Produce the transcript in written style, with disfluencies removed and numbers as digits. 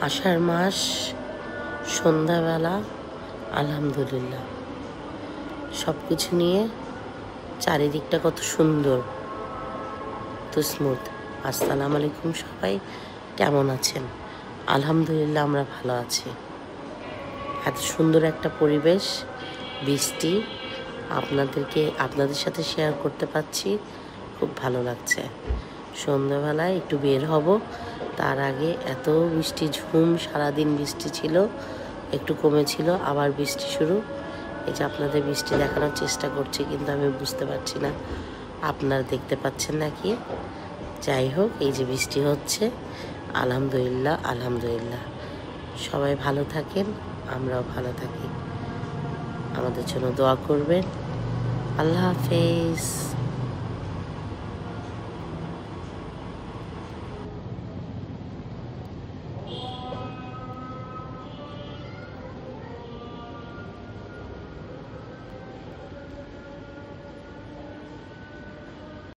আষাঢ় মাস, সন্ধ্যাবেলা, আলহামদুলিল্লাহ সব কিছু নিয়ে চারিদিকটা কত সুন্দর, তো স্মুথ। আসসালামু আলাইকুম, সবাই কেমন আছেন? আলহামদুলিল্লাহ আমরা ভালো আছি। এত সুন্দর একটা পরিবেশ, বৃষ্টি, আপনাদের সাথে শেয়ার করতে পারছি, খুব ভালো লাগছে। সন্ধ্যাবেলায় একটু বের হব, তার আগে এত বৃষ্টি ঝুম, সারাদিন বৃষ্টি ছিল, একটু কমেছিল, আবার বৃষ্টি শুরু। এই যে আপনাদের বৃষ্টি দেখানোর চেষ্টা করছি, কিন্তু আমি বুঝতে পারছি না আপনারা দেখতে পাচ্ছেন নাকি। যাই হোক, এই যে বৃষ্টি হচ্ছে, আলহামদুলিল্লাহ আলহামদুলিল্লাহ। সবাই ভালো থাকেন, আমরাও ভালো থাকি, আমাদের জন্য দোয়া করবেন। আল্লাহ হাফেজ।